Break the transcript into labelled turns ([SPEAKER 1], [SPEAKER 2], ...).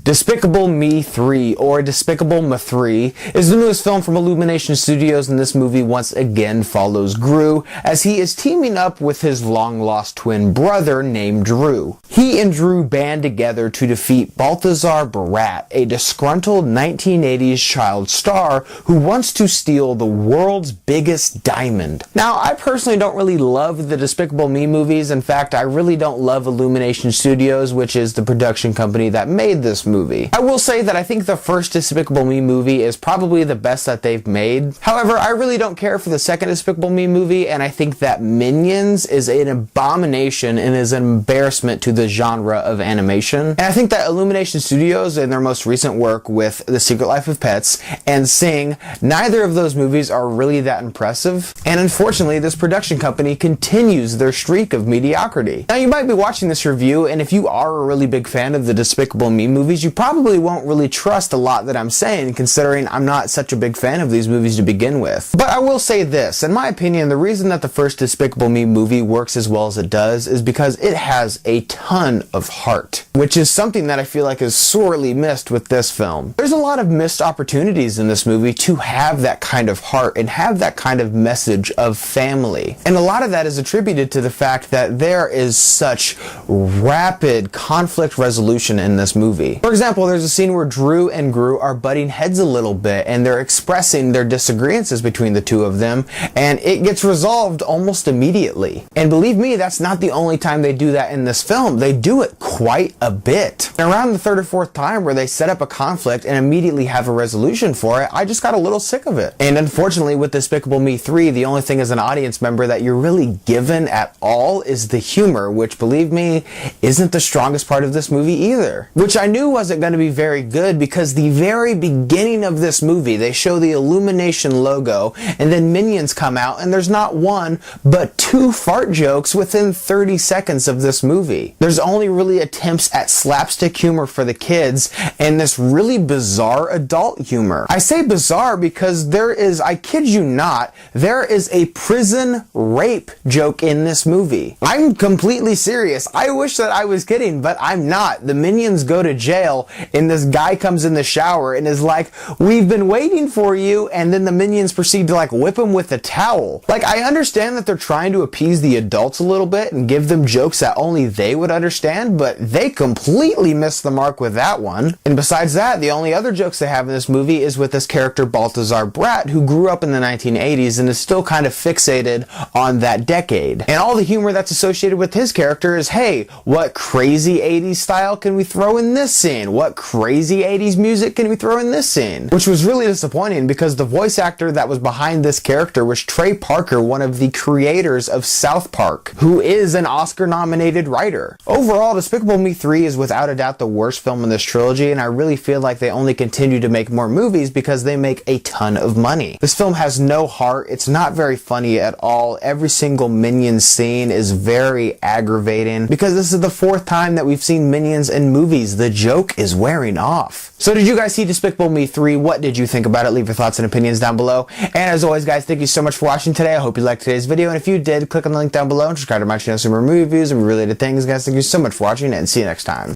[SPEAKER 1] Despicable Me 3, or Despicable Me 3, is the newest film from Illumination Studios, and this movie once again follows Gru as he is teaming up with his long-lost twin brother named Drew. He and Drew band together to defeat Balthazar Barat, a disgruntled 1980s child star who wants to steal the world's biggest diamond. Now, I personally don't really love the Despicable Me movies. In fact, I really don't love Illumination Studios, which is the production company that made this movie. I will say that I think the first Despicable Me movie is probably the best that they've made. However, I really don't care for the second Despicable Me movie, and I think that Minions is an abomination and is an embarrassment to the genre of animation. And I think that Illumination Studios, in their most recent work with The Secret Life of Pets and Sing, neither of those movies are really that impressive. And unfortunately, this production company continues their streak of mediocrity. Now, you might be watching this review, and if you are a really big fan of the Despicable Me movies, you probably won't really trust a lot that I'm saying, considering I'm not such a big fan of these movies to begin with. But I will say this, in my opinion, the reason that the first Despicable Me movie works as well as it does is because it has a ton of heart, which is something that I feel like is sorely missed with this film. There's a lot of missed opportunities in this movie to have that kind of heart and have that kind of message of family. And a lot of that is attributed to the fact that there is such rapid conflict resolution in this movie. For example, there's a scene where Drew and Gru are butting heads a little bit and they're expressing their disagreements between the two of them, and it gets resolved almost immediately. And believe me, that's not the only time they do that in this film. They do it quite a bit. And around the third or fourth time where they set up a conflict and immediately have a resolution for it, I just got a little sick of it. And unfortunately, with Despicable Me 3, the only thing as an audience member that you're really given at all is the humor, which, believe me, isn't the strongest part of this movie either. Which I knew wasn't going to be very good, because the very beginning of this movie, they show the Illumination logo, and then Minions come out, and there's not one, but two fart jokes within 30 seconds of this movie. There's only really attempts at slapstick humor for the kids, and this really bizarre adult humor. I say bizarre because there is, I kid you not, there is a prison rape joke in this movie. I'm completely serious. I wish that I was kidding, but I'm not. The Minions go to jail, and this guy comes in the shower and is like, "We've been waiting for you," and then the Minions proceed to like whip him with a towel. Like, I understand that they're trying to appease the adults a little bit and give them jokes that only they would understand, but they completely missed the mark with that one. And besides that, the only other jokes they have in this movie is with this character Balthazar Barat, who grew up in the 1980s and is still kind of fixated on that decade. And all the humor that's associated with his character is, hey, what crazy 80s style can we throw in this scene? What crazy 80s music can we throw in this scene? Which was really disappointing, because the voice actor that was behind this character was Trey Parker, one of the creators of South Park, who is an Oscar-nominated writer. Overall, Despicable Me 3 is without a doubt the worst film in this trilogy, and I really feel like they only continue to make more movies because they make a ton of money. This film has no heart. It's not very funny at all. Every single Minions scene is very aggravating, because this is the fourth time that we've seen Minions in movies. The joke is wearing off. So did you guys see Despicable Me 3? What did you think about it? Leave your thoughts and opinions down below. And as always, guys, thank you so much for watching today. I hope you liked today's video, and if you did, click on the link down below and subscribe to my channel for more movie reviews and related things. Guys, thank you so much for watching, and see you next time.